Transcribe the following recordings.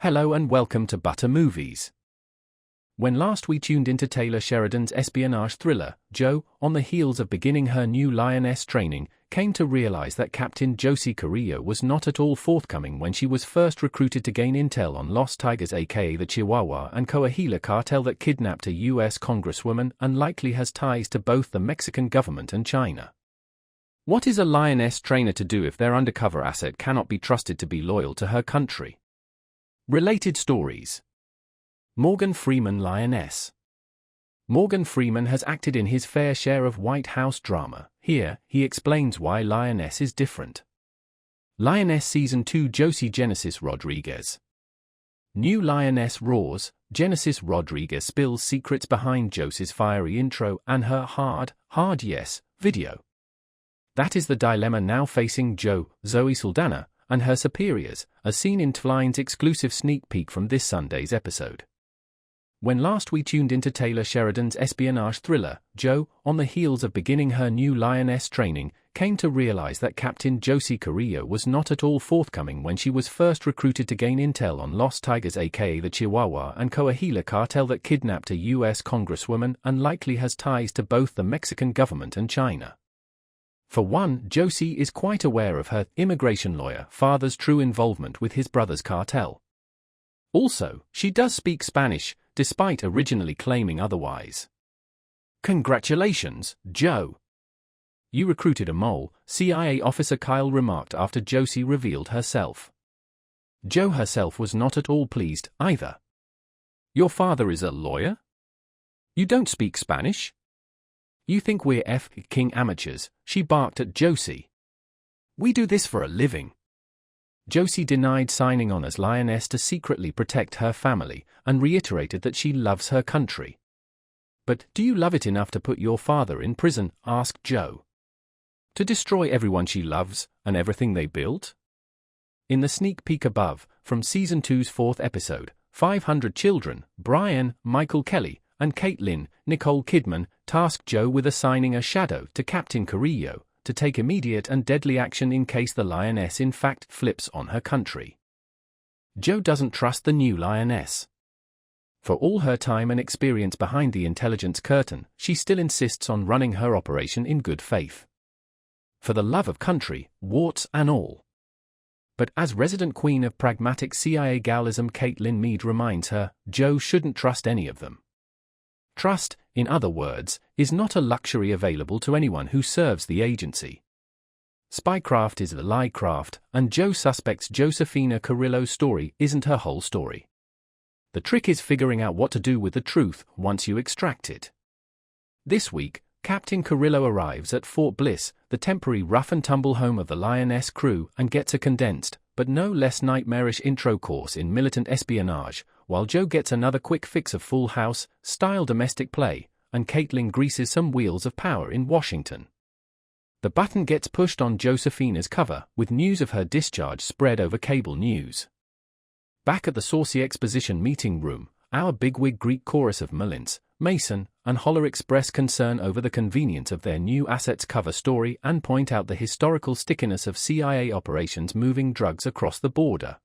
Hello and welcome to Butter Movies. When last we tuned into Taylor Sheridan's espionage thriller, Jo, on the heels of beginning her new Lioness training, came to realize that Captain Josie Carrillo was not at all forthcoming when she was first recruited to gain intel on Los Tigers, aka the Chihuahua and Coahuila cartel that kidnapped a U.S. congresswoman and likely has ties to both the Mexican government and China. What is a Lioness trainer to do if their undercover asset cannot be trusted to be loyal to her country? Related stories. Morgan Freeman Lioness. Morgan Freeman has acted in his fair share of White House drama. Here, he explains why Lioness is different. Lioness Season 2 Josie Genesis Rodriguez. New Lioness roars, Genesis Rodriguez spills secrets behind Josie's fiery intro and her hard yes video. That is the dilemma now facing Jo, Zoe Saldana, and her superiors, as seen in Twine's exclusive sneak peek from this Sunday's episode. When last we tuned into Taylor Sheridan's espionage thriller, Jo, on the heels of beginning her new Lioness training, came to realize that Captain Josie Carrillo was not at all forthcoming when she was first recruited to gain intel on Los Tigers, aka the Chihuahua and Coahuila cartel that kidnapped a U.S. congresswoman and likely has ties to both the Mexican government and China. For one, Josie is quite aware of her immigration lawyer father's true involvement with his brother's cartel. Also, she does speak Spanish, despite originally claiming otherwise. Congratulations, Jo. You recruited a mole, CIA officer Kyle remarked after Josie revealed herself. Jo herself was not at all pleased, either. Your father is a lawyer? You don't speak Spanish? You think we're f***ing amateurs, she barked at Josie. We do this for a living. Josie denied signing on as Lioness to secretly protect her family and reiterated that she loves her country. But do you love it enough to put your father in prison, asked Jo. To destroy everyone she loves and everything they built? In the sneak peek above, from Season 2's 4th episode, 500 children, Brian, Michael Kelly, and Caitlin, Nicole Kidman, tasked Jo with assigning a shadow to Captain Carrillo to take immediate and deadly action in case the Lioness in fact flips on her country. Jo doesn't trust the new Lioness. For all her time and experience behind the intelligence curtain, she still insists on running her operation in good faith. For the love of country, warts and all. But as resident queen of pragmatic CIA gallism Caitlin Meade reminds her, Jo shouldn't trust any of them. Trust, in other words, is not a luxury available to anyone who serves the agency. Spycraft is the liecraft, and Jo suspects Josephina Carrillo's story isn't her whole story. The trick is figuring out what to do with the truth once you extract it. This week, Captain Carrillo arrives at Fort Bliss, the temporary rough-and-tumble home of the Lioness crew, and gets a condensed, but no less nightmarish intro course in militant espionage, while Jo gets another quick fix of Full House-style domestic play, and Caitlin greases some wheels of power in Washington. The button gets pushed on Josephina's cover, with news of her discharge spread over cable news. Back at the saucy exposition meeting room, our bigwig Greek chorus of Mullins, Mason, and Holler express concern over the convenience of their new assets cover story and point out the historical stickiness of CIA operations moving drugs across the border.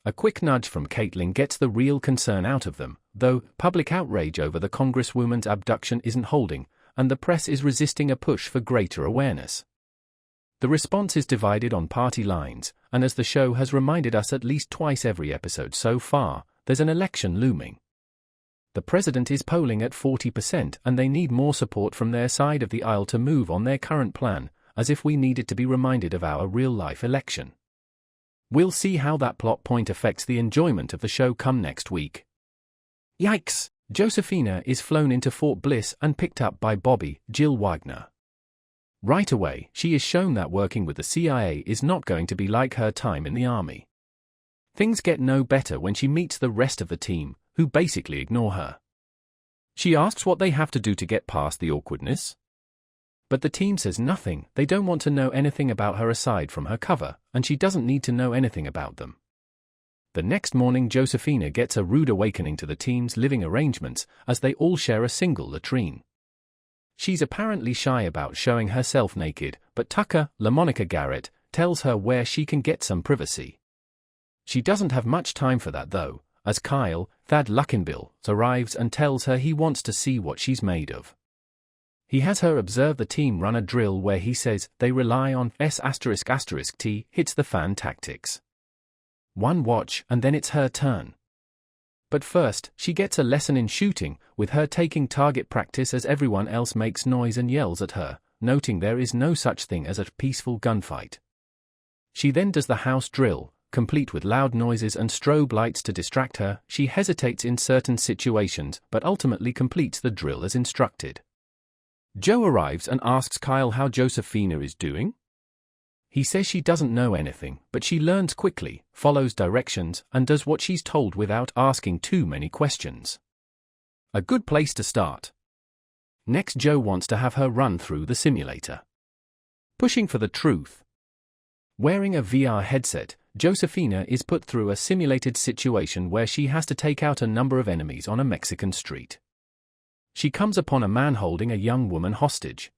A quick nudge from Caitlin gets the real concern out of them, though public outrage over the congresswoman's abduction isn't holding, and the press is resisting a push for greater awareness. The response is divided on party lines, and as the show has reminded us at least twice every episode so far, there's an election looming. The president is polling at 40% and they need more support from their side of the aisle to move on their current plan, as if we needed to be reminded of our real-life election. We'll see how that plot point affects the enjoyment of the show come next week. Yikes! Josephina is flown into Fort Bliss and picked up by Bobby, Jill Wagner. Right away, she is shown that working with the CIA is not going to be like her time in the army. Things get no better when she meets the rest of the team, who basically ignore her. She asks what they have to do to get past the awkwardness. But the team says nothing, they don't want to know anything about her aside from her cover, and she doesn't need to know anything about them. The next morning Josephina gets a rude awakening to the team's living arrangements, as they all share a single latrine. She's apparently shy about showing herself naked, but Tucker, LaMonica Garrett, tells her where she can get some privacy. She doesn't have much time for that though, as Kyle, Thad Luckinbill, arrives and tells her he wants to see what she's made of. He has her observe the team run a drill where he says they rely on S***T hits the fan tactics. One watch and then it's her turn. But first, she gets a lesson in shooting, with her taking target practice as everyone else makes noise and yells at her, noting there is no such thing as a peaceful gunfight. She then does the house drill, complete with loud noises and strobe lights to distract her. She hesitates in certain situations but ultimately completes the drill as instructed. Joe arrives and asks Kyle how Josephina is doing. He says she doesn't know anything, but she learns quickly, follows directions, and does what she's told without asking too many questions. A good place to start. Next, Joe wants to have her run through the simulator. Pushing for the truth. Wearing a VR headset, Josephina is put through a simulated situation where she has to take out a number of enemies on a Mexican street. She comes upon a man holding a young woman hostage.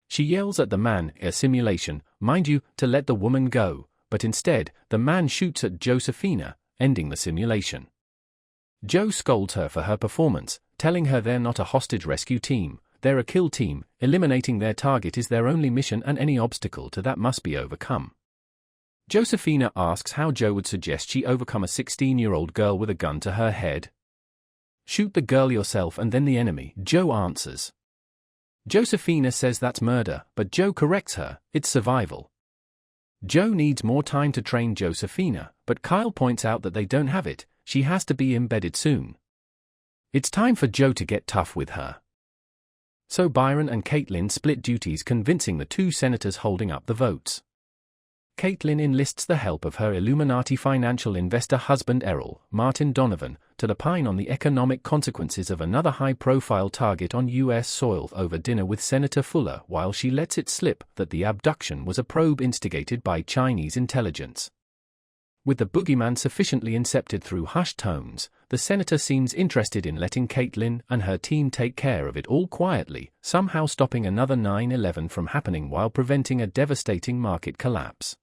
She yells at the man, a simulation, mind you, to let the woman go, but instead, the man shoots at Josephina, ending the simulation. Joe scolds her for her performance, telling her they're not a hostage rescue team, they're a kill team, eliminating their target is their only mission and any obstacle to that must be overcome. Josephina asks how Joe would suggest she overcome a 16-year-old girl with a gun to her head. Shoot the girl yourself and then the enemy, Joe answers. Josephina says that's murder, but Joe corrects her, it's survival. Joe needs more time to train Josephina, but Kyle points out that they don't have it, she has to be embedded soon. It's time for Joe to get tough with her. So Byron and Caitlin split duties convincing the two senators holding up the votes. Caitlin enlists the help of her Illuminati financial investor husband Errol, Martin Donovan, to opine on the economic consequences of another high-profile target on U.S. soil over dinner with Senator Fuller, while she lets it slip that the abduction was a probe instigated by Chinese intelligence. With the boogeyman sufficiently incepted through hushed tones, the senator seems interested in letting Caitlin and her team take care of it all quietly, somehow stopping another 9/11 from happening while preventing a devastating market collapse.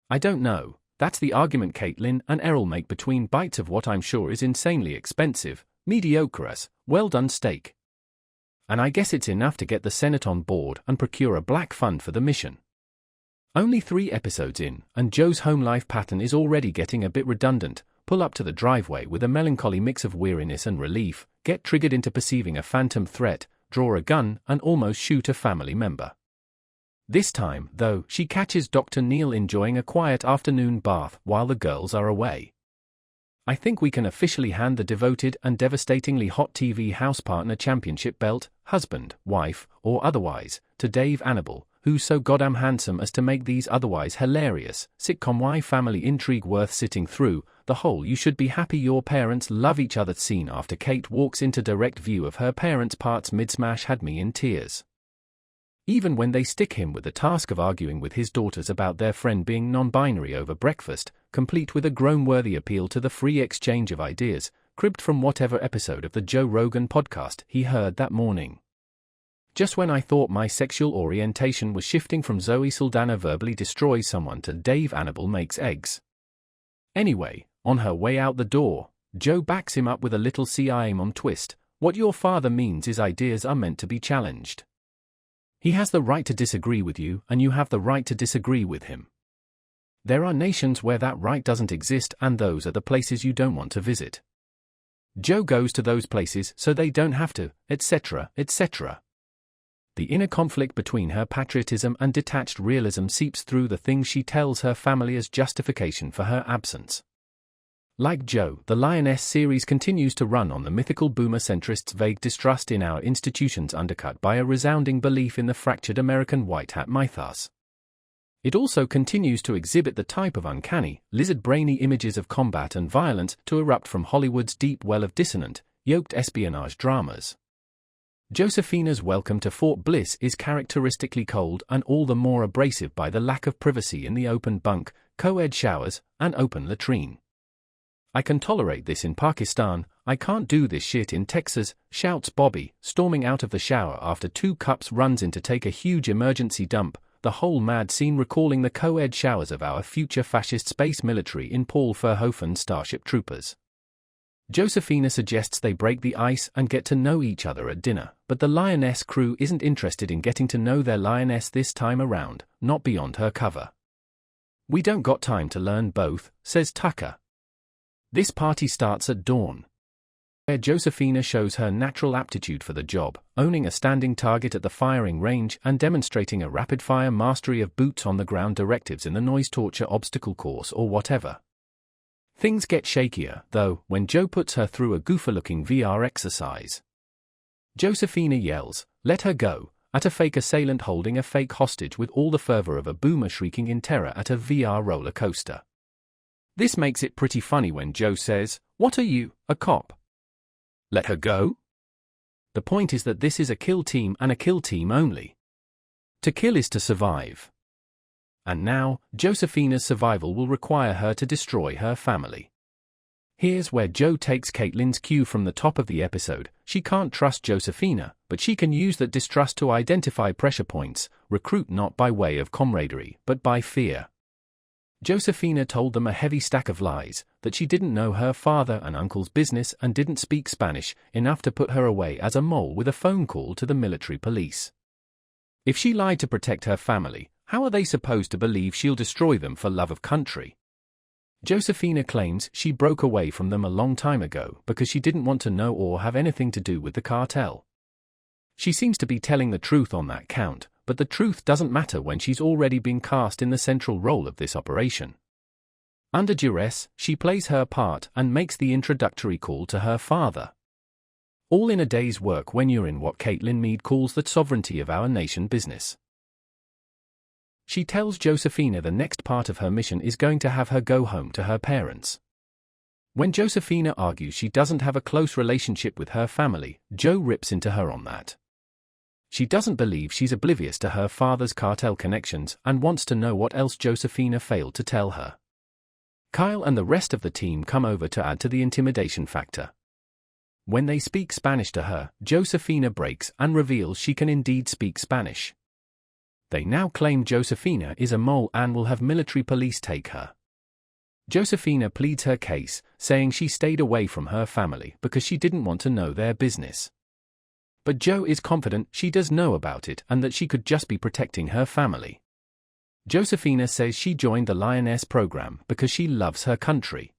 I don't know, that's the argument Caitlin and Errol make between bites of what I'm sure is insanely expensive, mediocre as, well-done steak. And I guess it's enough to get the Senate on board and procure a black fund for the mission. Only 3 episodes in, and Joe's home life pattern is already getting a bit redundant. Pull up to the driveway with a melancholy mix of weariness and relief, get triggered into perceiving a phantom threat, draw a gun, and almost shoot a family member. This time, though, she catches Dr. Neil enjoying a quiet afternoon bath while the girls are away. I think we can officially hand the devoted and devastatingly hot TV house partner championship belt, husband, wife, or otherwise, to Dave Annable, who's so goddamn handsome as to make these otherwise hilarious sitcom-y family intrigue worth sitting through. The whole "you should be happy your parents love each other" scene after Kate walks into direct view of her parents' parts mid-smash had me in tears. Even when they stick him with the task of arguing with his daughters about their friend being non-binary over breakfast, complete with a groan-worthy appeal to the free exchange of ideas, cribbed from whatever episode of the Joe Rogan podcast he heard that morning. Just when I thought my sexual orientation was shifting from Zoe Saldana verbally destroys someone to Dave Annable makes eggs. Anyway, on her way out the door, Joe backs him up with a little CIA mom twist. What your father means is ideas are meant to be challenged. He has the right to disagree with you, and you have the right to disagree with him. There are nations where that right doesn't exist, and those are the places you don't want to visit. Joe goes to those places so they don't have to, etc., etc. The inner conflict between her patriotism and detached realism seeps through the things she tells her family as justification for her absence. Like Joe, the Lioness series continues to run on the mythical boomer centrists' vague distrust in our institutions undercut by a resounding belief in the fractured American white hat mythos. It also continues to exhibit the type of uncanny, lizard-brainy images of combat and violence to erupt from Hollywood's deep well of dissonant, yoked espionage dramas. Josephina's welcome to Fort Bliss is characteristically cold and all the more abrasive by the lack of privacy in the open bunk, co-ed showers, and open latrine. I can tolerate this in Pakistan, I can't do this shit in Texas, shouts Bobby, storming out of the shower after 2 cups runs in to take a huge emergency dump, the whole mad scene recalling the co-ed showers of our future fascist space military in Paul Verhoeven's Starship Troopers. Josephina suggests they break the ice and get to know each other at dinner, but the Lioness crew isn't interested in getting to know their Lioness this time around, not beyond her cover. "We don't got time to learn both," says Tucker. This party starts at dawn, where Josephina shows her natural aptitude for the job, owning a standing target at the firing range and demonstrating a rapid-fire mastery of boots-on-the-ground directives in the noise torture obstacle course or whatever. Things get shakier, though, when Joe puts her through a goofer-looking VR exercise. Josephina yells, "Let her go," at a fake assailant holding a fake hostage with all the fervor of a boomer shrieking in terror at a VR roller coaster. This makes it pretty funny when Joe says, "What are you, a cop? Let her go?" The point is that this is a kill team and a kill team only. To kill is to survive. And now, Josephina's survival will require her to destroy her family. Here's where Joe takes Caitlin's cue from the top of the episode. She can't trust Josephina, but she can use that distrust to identify pressure points, recruit not by way of camaraderie, but by fear. Josephina told them a heavy stack of lies, that she didn't know her father and uncle's business and didn't speak Spanish, enough to put her away as a mole with a phone call to the military police. If she lied to protect her family, how are they supposed to believe she'll destroy them for love of country? Josephina claims she broke away from them a long time ago because she didn't want to know or have anything to do with the cartel. She seems to be telling the truth on that count, but the truth doesn't matter when she's already been cast in the central role of this operation. Under duress, she plays her part and makes the introductory call to her father. All in a day's work when you're in what Caitlin Mead calls the sovereignty of our nation business. She tells Josephina the next part of her mission is going to have her go home to her parents. When Josephina argues she doesn't have a close relationship with her family, Joe rips into her on that. She doesn't believe she's oblivious to her father's cartel connections and wants to know what else Josephina failed to tell her. Kyle and the rest of the team come over to add to the intimidation factor. When they speak Spanish to her, Josephina breaks and reveals she can indeed speak Spanish. They now claim Josephina is a mole and will have military police take her. Josephina pleads her case, saying she stayed away from her family because she didn't want to know their business. But Joe is confident she does know about it and that she could just be protecting her family. Josephina says she joined the Lioness program because she loves her country.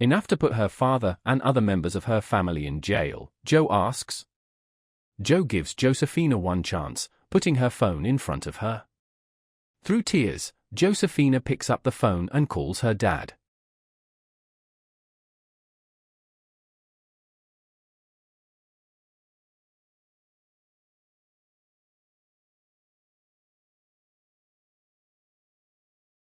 Enough to put her father and other members of her family in jail, Joe asks. Joe gives Josephina one chance, putting her phone in front of her. Through tears, Josephina picks up the phone and calls her dad.